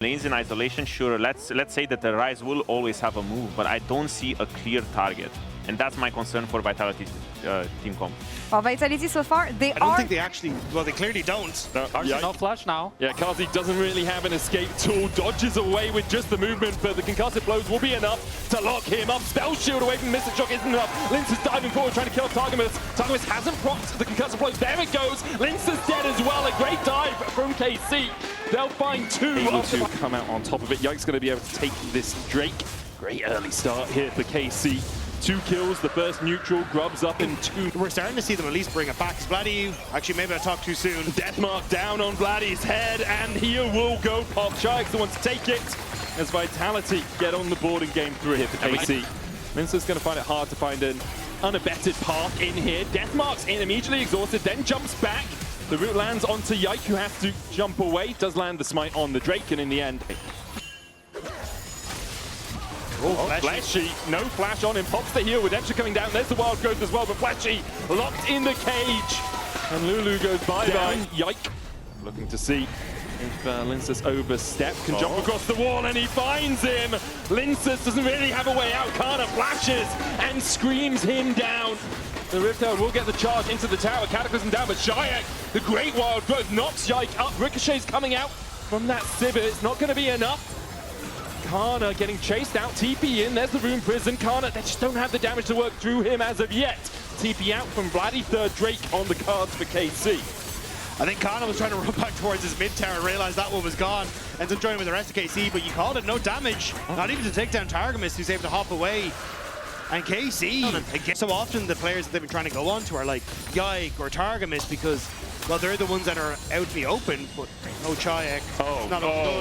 Lanes in isolation, sure, let's say that the Rise will always have a move, but I don't see a clear target. And that's my concern for Vitality's team comp. Well, Vitality so far, they I don't think they actually, well, they clearly don't. No flash now. Yeah, Kazi doesn't really have an escape tool, dodges away with just the movement, but the concussive blows will be enough to lock him up. Spell shield away from Mystic Shock isn't enough. Lince is diving forward, trying to kill Targamas. Targamas hasn't procced the concussive blows. There it goes. Lince is dead as well. A great dive from KC. They'll find two. Able to come out on top of it. Yike's going to be able to take this Drake. Great early start here for KC. 2 kills, the first neutral, grubs up in 2. We're starting to see them at least bring it back. Vladdy, actually maybe I talked too soon. Deathmark down on Vladdy's head, and here will go Pop. Shyek's the one to take it as Vitality get on the board in game 3 here for KC. Minster's going to find it hard to find an unabetted path in here. Deathmark's in, immediately exhausted, then jumps back. The root lands onto Yike, who has to jump away. Does land the smite on the Drake, and in the end... Oh, Fleshy, no flash on him, pops the heal with Extra coming down. There's the wild growth as well, but Fleshy locked in the cage. And Lulu goes bye-bye. Yike, looking to see if Lincus overstep, can jump across the wall, and he finds him. Lincus doesn't really have a way out. Kana flashes and screams him down. The Rift Herald will get the charge into the tower. Cataclysm down, but Shyek, the great wild growth, knocks Yike up. Ricochet's coming out from that Sivir. It's not going to be enough. Kana getting chased out, TP in, there's the Rune Prison. Kana, they just don't have the damage to work through him as of yet. TP out from Vladdy, third Drake on the cards for KC. I think Kana was trying to run back towards his mid tower, realized that one was gone, ends up joining with the rest of KC, but you called it, no damage. Not even to take down Targamas, who's able to hop away. And KC, again, so often the players that they've been trying to go on to are like Yike or Targamas because, well, they're the ones that are out in the open, but no Chayek.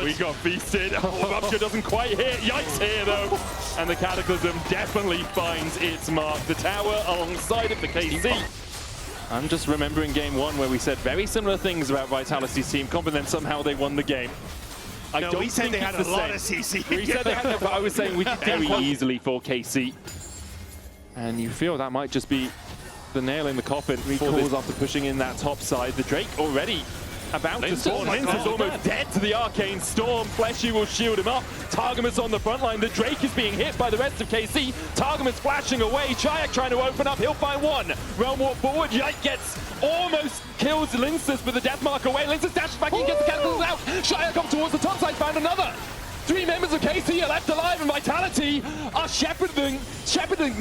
We got feasted. Rupture doesn't quite hit. Yike's here, though. And the Cataclysm definitely finds its mark. The tower alongside it for KC. I'm just remembering game 1 where we said very similar things about Vitality's team comp, and then somehow they won the game. We said they had a lot of CC. We said they had, but I was saying we did very easily for KC. And you feel that might just be the nail in the coffin. 3 calls after pushing in that top side. The Drake already about to spawn. Lince is almost dead to the Arcane Storm. Fleshy will shield him up. Targamas on the front line. The Drake is being hit by the rest of KC. Targamas flashing away. Chayek trying to open up. He'll find one. Realm walk forward. Yike gets almost kills Lincus with the Deathmark away. Lincus dashes back in, gets the Cataclysm out. Chayek up towards the top side, found another. 3 members of KC are left alive, and Vitality are shepherding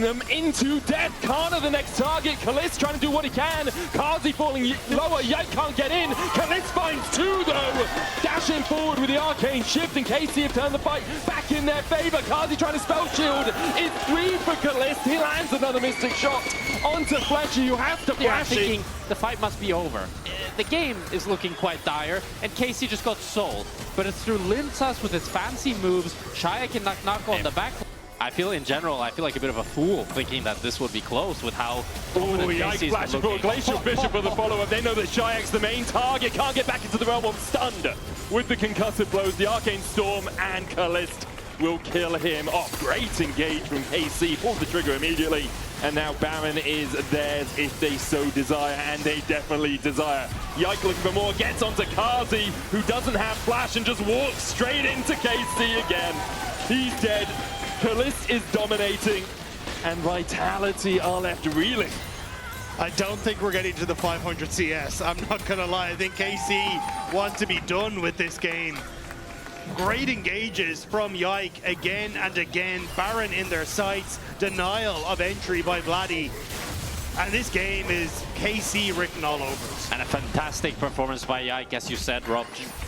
them into death. Kana the next target. Kalist trying to do what he can. Kazi falling lower. Yike can't get in. Kalist finds 2 though. Dashing forward with the arcane shift, and KC have turned the fight back in their favor. Kazi trying to spell shield. It's 3 for Kalist. He lands another Mystic Shot onto Fletcher, who has to flash. Thinking the fight must be over. The game is looking quite dire, and KC just got sold. But it's through Lincus with his fancy moves. Chayek can knock on the back. I feel in general, I feel like a bit of a fool thinking that this would be close with how Yike flashing for a Glacial Bishop for the follow-up. They know that Shayek's the main target. Can't get back into the realm. Stunned with the concussive blows. The Arcane Storm and Kalist will kill him off. Great engage from KC. Pulls the trigger immediately. And now Baron is theirs if they so desire, and they definitely desire. Yike looking for more, gets onto Kazi, who doesn't have flash and just walks straight into KC again. He's dead. Kalist is dominating, and Vitality are left reeling. I don't think we're getting to the 500 CS. I'm not gonna lie. I think KC want to be done with this game. Great engages from Yike again and again. Baron in their sights. Denial of entry by Vladdy. And this game is KC written all over it. And a fantastic performance by Yike, as you said, Rob.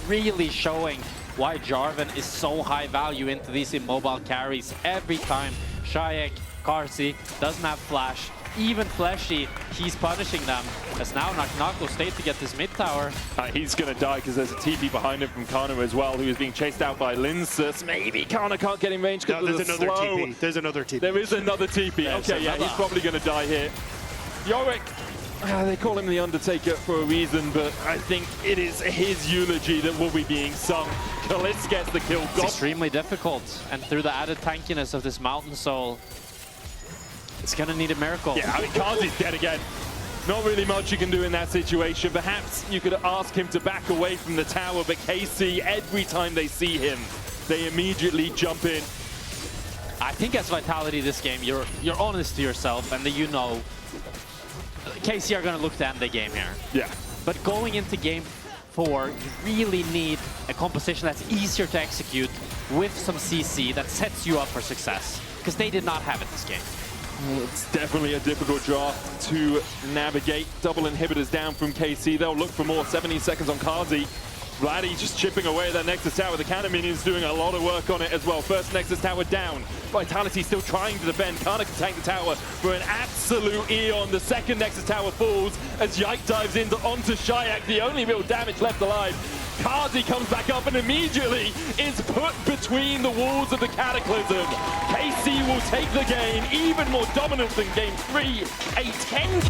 Really showing why Jarvan is so high value into these immobile carries. Every time Chayek, Karsi doesn't have flash, even Fleshy, he's punishing them. As now Knock will stay to get this mid tower. He's going to die because there's a TP behind him from Kana as well, who is being chased out by Lincus. Maybe Kana can't get in range because there's another TP. There's another TP. There is another TP. Okay, yeah, he's probably going to die here. Yorick, they call him the Undertaker for a reason, but I think it is his eulogy that will be being sung. Kalist gets the kill. It's extremely difficult, and through the added tankiness of this Mountain Soul, it's gonna need a miracle. Yeah, I mean, Kazi's dead again. Not really much you can do in that situation. Perhaps you could ask him to back away from the tower, but KC, every time they see him, they immediately jump in. I think as Vitality this game, you're honest to yourself, and that you know KC are going to look to end the game here. Yeah. But going into game 4, you really need a composition that's easier to execute with some CC that sets you up for success, because they did not have it this game. It's definitely a difficult draft to navigate. Double inhibitors down from KC. They'll look for more. 17 seconds on Karzi. Vladdy just chipping away at that Nexus Tower. The cannon minions doing a lot of work on it as well. First Nexus Tower down. Vitality still trying to defend. Kana can tank the tower for an absolute eon. The second Nexus Tower falls as Yike dives onto Shayak, the only real damage left alive. Karzi comes back up and immediately is put between the walls of the Cataclysm. KC will take the game, even more dominant than game 3. A 10